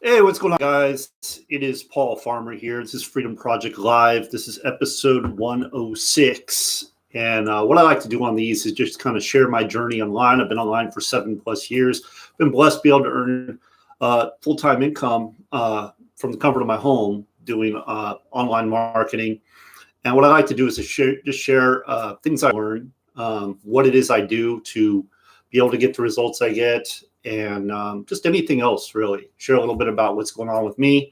Hey, what's going on, guys? It is Paul Farmer here. This is Freedom Project Live. This is episode 106. And what I like to do on these is just kind of share my journey online. I've been online for 7+ years. Been blessed to be able to earn full-time income from the comfort of my home doing online marketing. And what I like to do is to share things I learn, what it is I do to be able to get the results I get, and just anything else, really. Share a little bit about what's going on with me,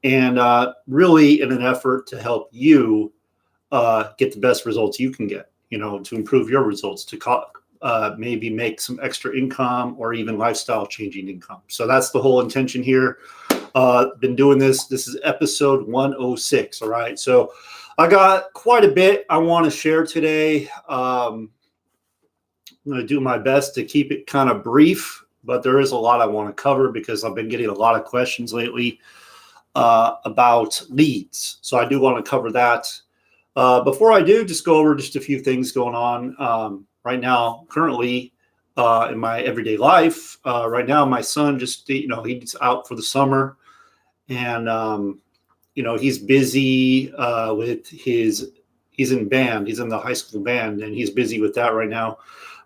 and really in an effort to help you get the best results you can get, to improve your results, to maybe make some extra income or even lifestyle changing income. So that's the whole intention here. Been doing this. This is episode 106. All right. So I got quite a bit I want to share today. I'm going to do my best to keep it kind of brief, but there is a lot I want to cover because I've been getting a lot of questions lately about leads. So I do want to cover that. Before I do, just go over just a few things going on right now, currently in my everyday life. Right now, my son just, he's out for the summer, and he's busy with he's in band. He's in the high school band, and he's busy with that right now.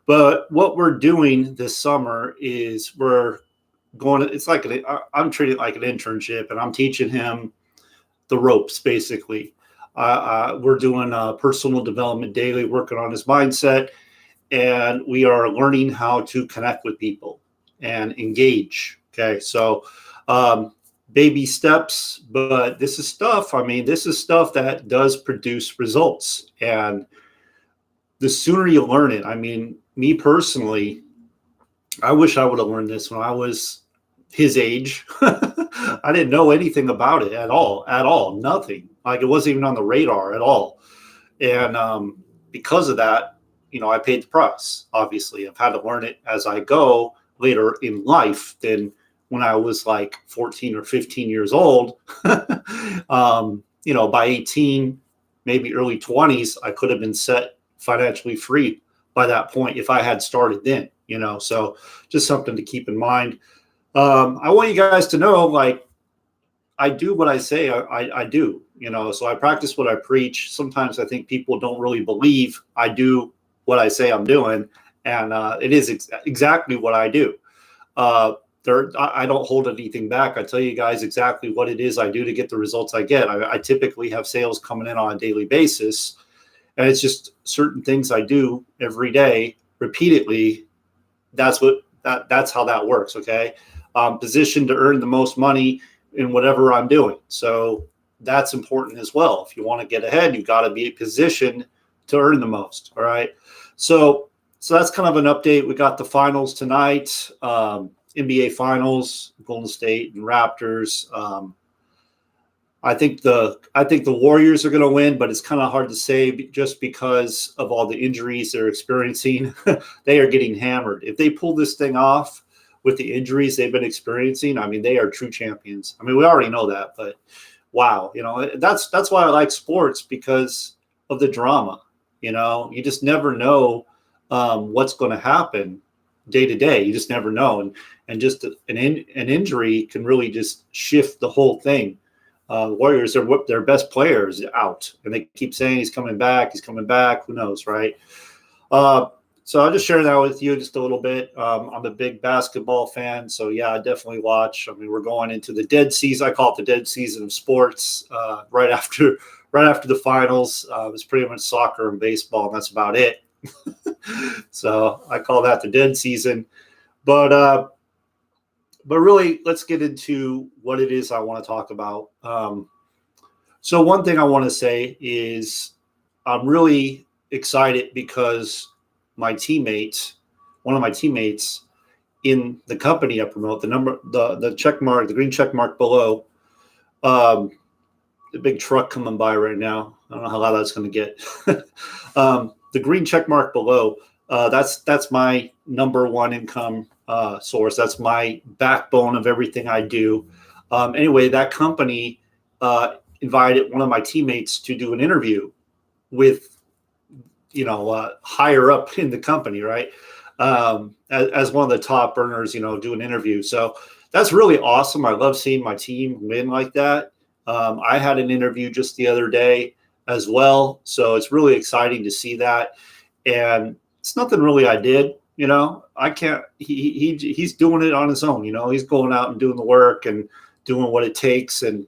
But what we're doing this summer is I'm treating it like an internship, and I'm teaching him the ropes, basically. We're doing personal development daily, working on his mindset, and we are learning how to connect with people and engage. Okay, so baby steps, but this is stuff that does produce results. And the sooner you learn it, me personally, I wish I would have learned this when I was his age. I didn't know anything about it at all, nothing. Like, it wasn't even on the radar at all. And because of that, I paid the price. Obviously, I've had to learn it as I go later in life than when I was like 14 or 15 years old. By 18, maybe early 20s, I could have been set financially free by that point if I had started then, so just something to keep in mind. I want you guys to know, like, I do what I say I do, so I practice what I preach. Sometimes I think people don't really believe I do what I say I'm doing, and it is exactly what I do. I don't hold anything back. I tell you guys exactly what it is I do to get the results I get. I typically have sales coming in on a daily basis, and it's just certain things I do every day repeatedly. That's how that works. Okay. Positioned to earn the most money in whatever I'm doing. So that's important as well. If you want to get ahead, you've got to be positioned to earn the most. All right. So that's kind of an update. We got the finals tonight, NBA finals, Golden State and Raptors. I think the Warriors are going to win, but it's kind of hard to say just because of all the injuries they're experiencing. They are getting hammered. If they pull this thing off with the injuries they've been experiencing, they are true champions. We already know that, but wow, that's why I like sports, because of the drama. You just never know what's going to happen day to day. You just never know, and just an injury can really just shift the whole thing. Warriors are their best players out, and they keep saying he's coming back. Who knows, right? So I'll just share that with you just a little bit. I'm a big basketball fan, so yeah, I definitely watch. We're going into the dead season. I call it the dead season of sports. Right after the finals, it's pretty much soccer and baseball, and that's about it. So I call that the dead season. But really, let's get into what it is I want to talk about. So one thing I want to say is I'm really excited because one of my teammates in the company I promote, the checkmark, the green checkmark below, the big truck coming by right now. I don't know how loud that's going to get. The green checkmark below, that's my number one income source. That's my backbone of everything I do. Anyway, that company invited one of my teammates to do an interview with, higher up in the company, right? as one of the top earners, doing interviews. So that's really awesome. I love seeing my team win like that. I had an interview just the other day as well. So it's really exciting to see that. And it's nothing really I did, I can't, he's doing it on his own, he's going out and doing the work and doing what it takes. And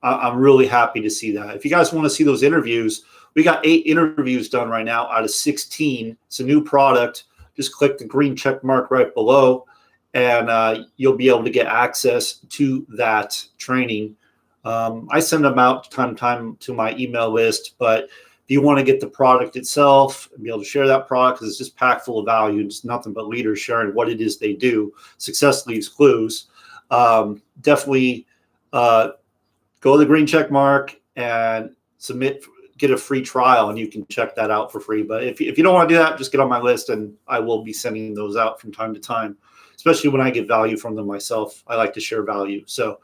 I'm really happy to see that. If you guys want to see those interviews, we got 8 interviews done right now out of 16. It's a new product. Just click the green check mark right below, and you'll be able to get access to that training. I send them out time to time to my email list, but if you want to get the product itself and be able to share that product, because it's just packed full of value, it's nothing but leaders sharing what it is they do. Success leaves clues. Definitely go to the green check mark and get a free trial, and you can check that out for free. But if you don't want to do that, just get on my list, and I will be sending those out from time to time, especially when I get value from them myself. I like to share value. So,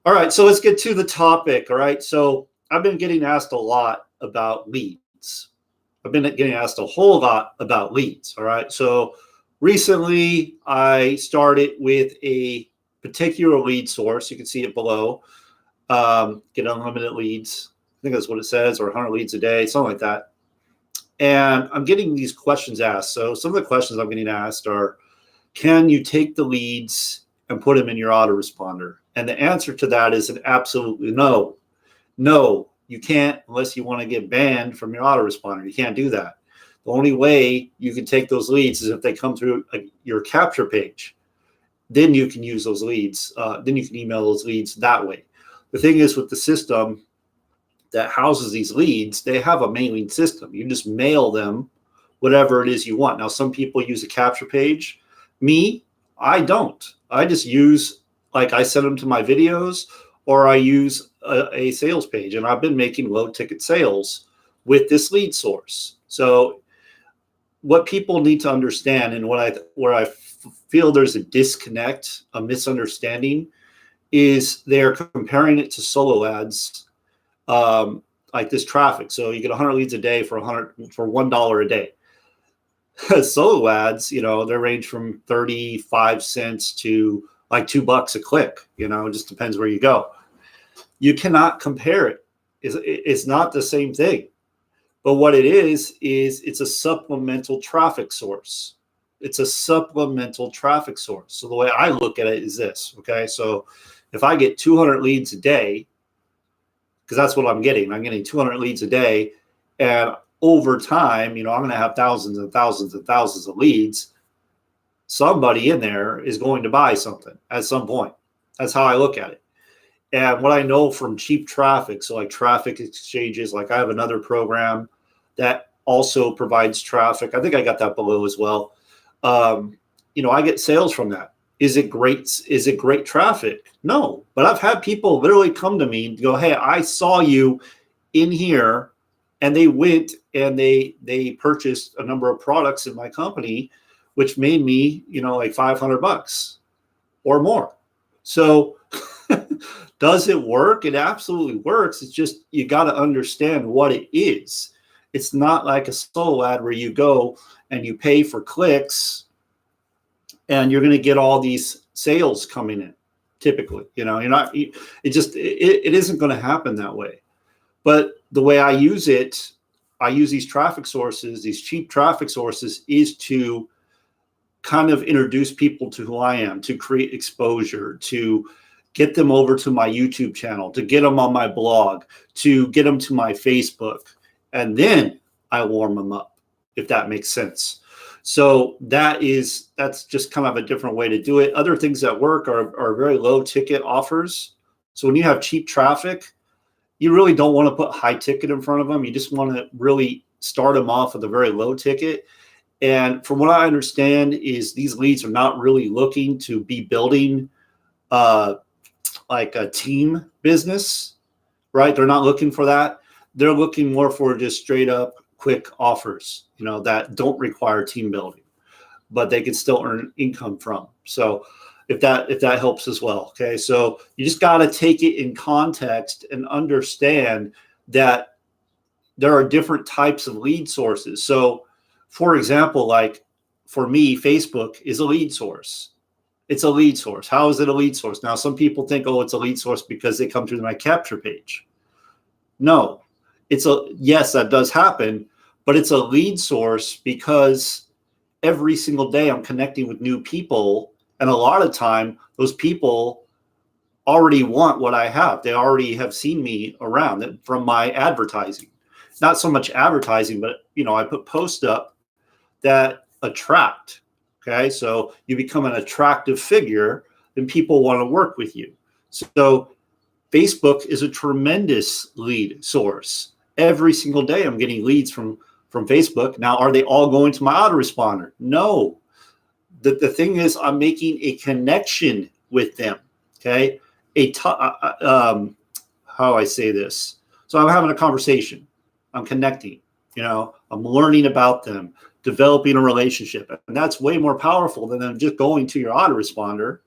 all right, so let's get to the topic. All right, so I've been getting asked a lot about leads. I've been getting asked a whole lot about leads. All right, so recently I started with a particular lead source. You can see it below. Get unlimited leads. I think that's what it says, or 100 leads a day, something like that. And I'm getting these questions asked. So some of the questions I'm getting asked are, can you take the leads and put them in your autoresponder? And the answer to that is an absolutely no. No, you can't, unless you want to get banned from your autoresponder. You can't do that. The only way you can take those leads is if they come through your capture page. Then you can use those leads. Then you can email those leads that way. The thing is, with the system that houses these leads, they have a mailing system. You just mail them whatever it is you want. Now, some people use a capture page. Me, I don't. I just use, I send them to my videos, or I use a sales page. And I've been making low ticket sales with this lead source. So what people need to understand, and where I feel there's a disconnect, a misunderstanding, is they're comparing it to solo ads, like this traffic. So you get 100 leads a day for $1 a day. Solo ads, they range from 35 cents to like $2 a click. It just depends where you go. You cannot compare it. It's not the same thing. But what it is it's a supplemental traffic source. It's a supplemental traffic source. So the way I look at it is this. Okay, so if I get 200 leads a day, because that's what I'm getting 200 leads a day, and over time, I'm going to have thousands and thousands and thousands of leads. Somebody in there is going to buy something at some point. That's how I look at it. And what I know from cheap traffic, so like traffic exchanges, like I have another program that also provides traffic. I think I got that below as well. I get sales from that. Is it great? Is it great traffic? No, but I've had people literally come to me and go, "Hey, I saw you in here," and they went and they purchased a number of products in my company, which made me, like $500 or more. So does it work? It absolutely works. It's just, you got to understand what it is. It's not like a solo ad where you go and you pay for clicks and you're going to get all these sales coming in. Typically, it isn't going to happen that way. But the way I use these traffic sources, these cheap traffic sources, is to kind of introduce people to who I am, to create exposure, to get them over to my YouTube channel, to get them on my blog, to get them to my Facebook, and then I warm them up, if that makes sense. So that's just kind of a different way to do it. Other things that work are very low ticket offers. So when you have cheap traffic, you really don't want to put high ticket in front of them. You just want to really start them off with a very low ticket. And from what I understand is these leads are not really looking to be building like a team business, right? They're not looking for that. They're looking more for just straight up quick offers, that don't require team building, but they can still earn income from. So if that helps as well. Okay. So you just got to take it in context and understand that there are different types of lead sources. So for example, like for me, Facebook is a lead source. It's a lead source. How is it a lead source? Now, some people think, oh, it's a lead source because they come through my capture page. No, yes, that does happen, but it's a lead source because every single day I'm connecting with new people. And a lot of time, those people already want what I have. They already have seen me around from my advertising. Not so much advertising, but I put posts up that attract. Okay, so you become an attractive figure, and people want to work with you. So Facebook is a tremendous lead source. Every single day, I'm getting leads from Facebook. Now, are they all going to my autoresponder? No. The thing is, I'm making a connection with them. Okay, how I say this. So I'm having a conversation. I'm connecting. I'm learning about them, developing a relationship. And that's way more powerful than them just going to your autoresponder.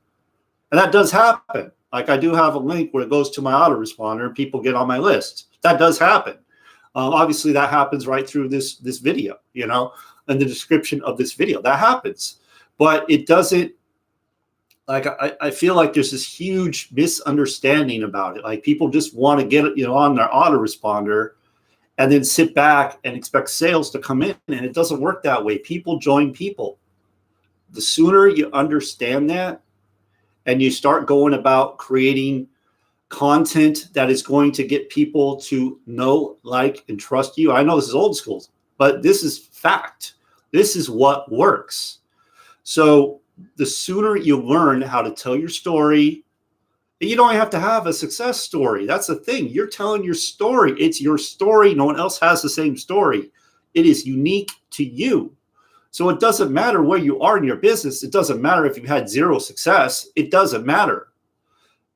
And that does happen. Like I do have a link where it goes to my autoresponder and people get on my list. That does happen. Obviously, that happens right through this video, and the description of this video. That happens. But it doesn't, like, I feel like there's this huge misunderstanding about it. Like people just want to get on their autoresponder and then sit back and expect sales to come in. And it doesn't work that way. People join people. The sooner you understand that and you start going about creating content that is going to get people to know, like, and trust you. I know this is old school, but this is fact. This is what works. So the sooner you learn how to tell your story, you don't have to have a success story. That's the thing. You're telling your story. It's your story. No one else has the same story. It is unique to you. So it doesn't matter where you are in your business. It doesn't matter if you've had zero success. It doesn't matter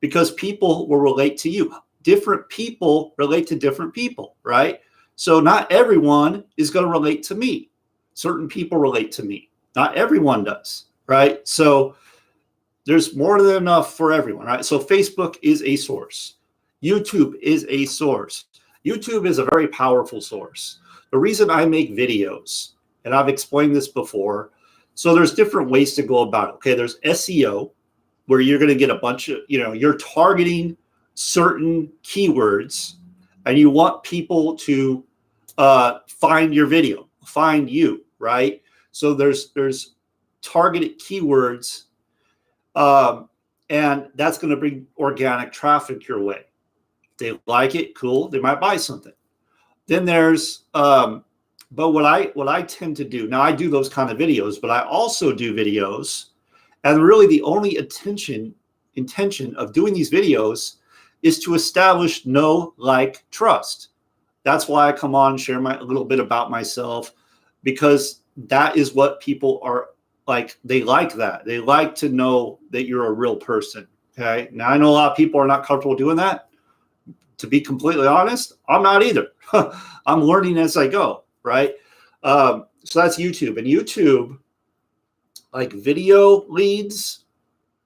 because people will relate to you. Different people relate to different people, right? So not everyone is going to relate to me. Certain people relate to me. Not everyone does, right? So there's more than enough for everyone, right? So Facebook is a source. YouTube is a source. YouTube is a very powerful source. The reason I make videos, and I've explained this before, so there's different ways to go about it. Okay, there's SEO, where you're going to get a bunch of, you're targeting certain keywords, and you want people to find your video, find you, right? So there's targeted keywords, and that's going to bring organic traffic your way. If they like it, cool. They might buy something. Then there's, but what I tend to do now, I do those kind of videos, but I also do videos, and really the only intention of doing these videos is to establish know, like, trust. That's why I come on and share a little bit about myself, because that is what people are like. They like that. They like to know that you're a real person. Okay. Now I know a lot of people are not comfortable doing that. To be completely honest, I'm not either. I'm learning as I go. Right. So that's YouTube. And YouTube, like, video leads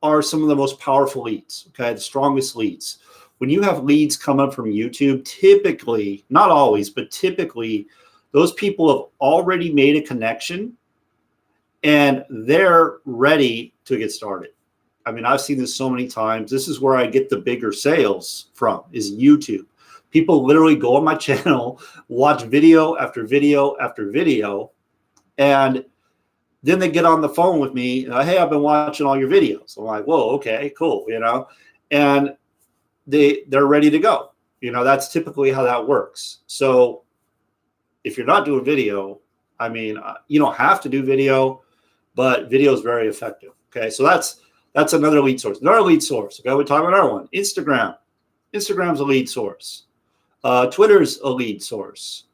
are some of the most powerful leads. Okay. The strongest leads. When you have leads coming from YouTube, typically, not always, but typically, those people have already made a connection and they're ready to get started. I mean, I've seen this so many times. This is where I get the bigger sales from, is YouTube. People literally go on my channel, watch video after video after video, and then they get on the phone with me. Hey, I've been watching all your videos. I'm like, whoa, okay, cool, and they're ready to go. That's typically how that works. So if you're not doing video, I mean, you don't have to do video, but video is very effective. Okay, so that's another lead source. Another lead source. Okay, we're talking about another one. Instagram. Instagram's a lead source. Twitter's a lead source.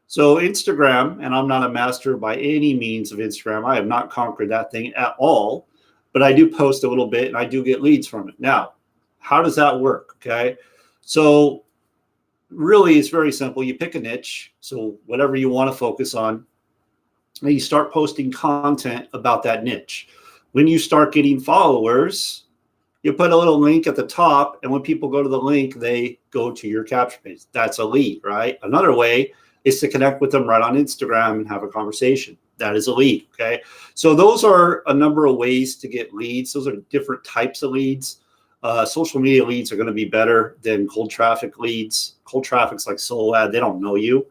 So Instagram, and I'm not a master by any means of Instagram. I have not conquered that thing at all, but I do post a little bit and I do get leads from it. Now, how does that work? Okay, so really it's very simple. You pick a niche, so whatever you want to focus on, and you start posting content about that niche. When you start getting followers, you put a little link at the top, and when people go to the link, they go to your capture page. That's a lead, right? Another way is to connect with them right on Instagram and have a conversation. That is a lead. Okay. So those are a number of ways to get leads. Those are different types of leads. Social media leads are going to be better than cold traffic leads. Cold traffic's like solo ad. They don't know you.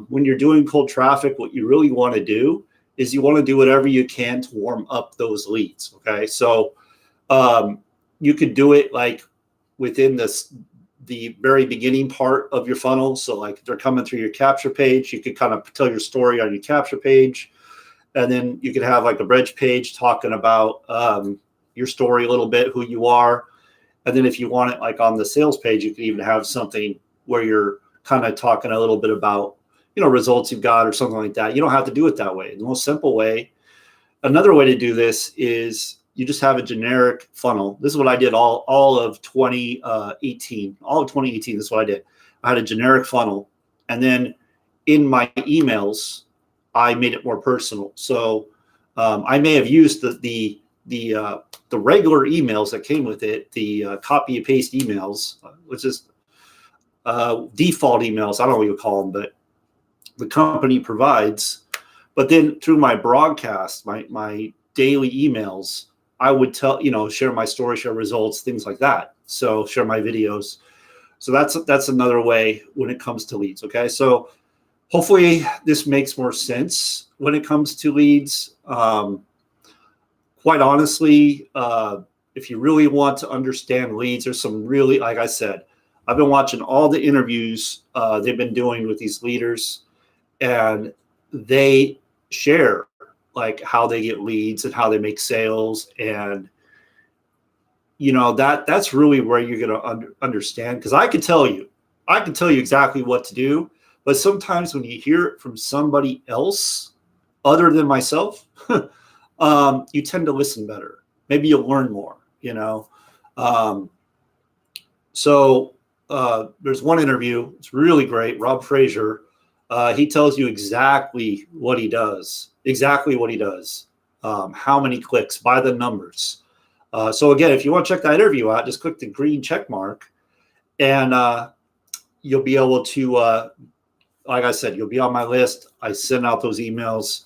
When you're doing cold traffic, what you really want to do is you want to do whatever you can to warm up those leads. Okay. So you could do it like within the very beginning part of your funnel. So like they're coming through your capture page, you could kind of tell your story on your capture page. And then you could have like a bridge page talking about your story a little bit, who you are. And then if you want it like on the sales page, you could even have something where you're kind of talking a little bit about, results you've got or something like that. You don't have to do it that way. The most simple way, another way to do this is you just have a generic funnel. This is what I did all of 2018. All of 2018, this is what I did. I had a generic funnel. And then in my emails, I made it more personal. So I may have used the regular emails that came with it, the copy and paste emails, which is default emails. I don't know what you call them, but the company provides. But then through my broadcast, my daily emails, I would share my story, share results, things like that. So share my videos. So that's another way when it comes to leads. Okay. So hopefully this makes more sense when it comes to leads. Quite honestly, if you really want to understand leads, there's some really, like I said, I've been watching all the interviews they've been doing with these leaders, and they share like how they get leads and how they make sales. And, that's really where you're going to understand. Because I can tell you exactly what to do. But sometimes when you hear it from somebody else other than myself, you tend to listen better. Maybe you'll learn more, So there's one interview. It's really great. Rob Frazier. He tells you exactly what he does, how many clicks by the numbers. So again, if you want to check that interview out, just click the green check mark and you'll be able to, like I said, you'll be on my list. I send out those emails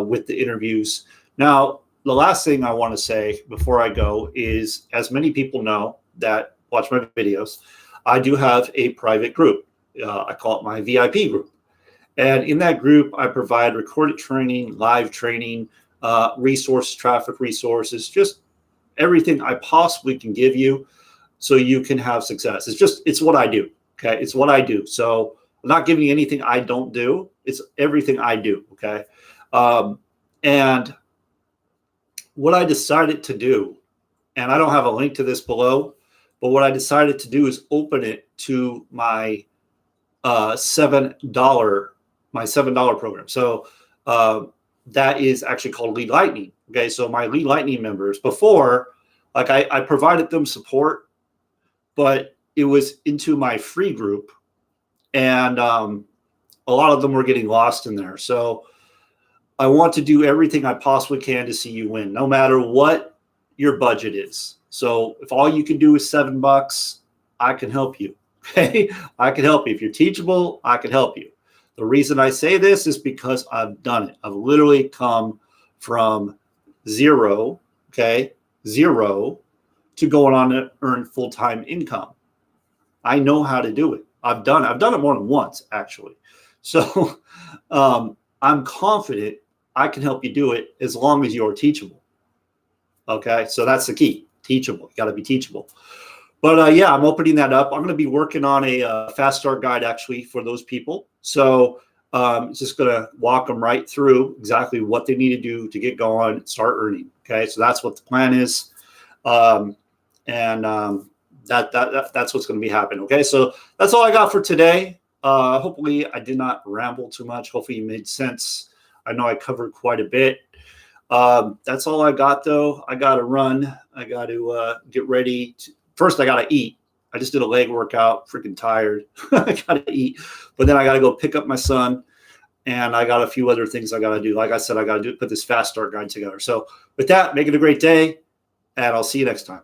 with the interviews. Now, the last thing I want to say before I go is, as many people know that watch my videos, I do have a private group. I call it my VIP group. And in that group, I provide recorded training, live training, resources, traffic resources, just everything I possibly can give you so you can have success. It's what I do. Okay. It's what I do. So I'm not giving you anything I don't do. It's everything I do. Okay. And what I decided to do, and I don't have a link to this below, but what I decided to do is open it to my $7 program. So that is actually called Lead Lightning. Okay. So my Lead Lightning members before, like I provided them support, but it was into my free group, and a lot of them were getting lost in there. So I want to do everything I possibly can to see you win, no matter what your budget is. So if all you can do is $7, I can help you. Okay. I can help you. If you're teachable, I can help you. The reason I say this is because I've done it. I've literally come from zero to going on to earn full-time income. I know how to do it. I've done it more than once, actually. So I'm confident I can help you do it as long as you're teachable. Okay, so that's the key. Teachable. You got to be teachable. But yeah, I'm opening that up. I'm going to be working on a fast start guide actually for those people. So it's just going to walk them right through exactly what they need to do to get going, start earning. Okay, so that's what the plan is, and that's what's going to be happening. Okay, so that's all I got for today. Hopefully, I did not ramble too much. Hopefully, it made sense. I know I covered quite a bit. That's all I got, though. I got to run. I got to get ready. First, I got to eat. I just did a leg workout, freaking tired. I got to eat. But then I got to go pick up my son, and I got a few other things I got to do. Like I said, I got to put this fast start guide together. So with that, make it a great day, and I'll see you next time.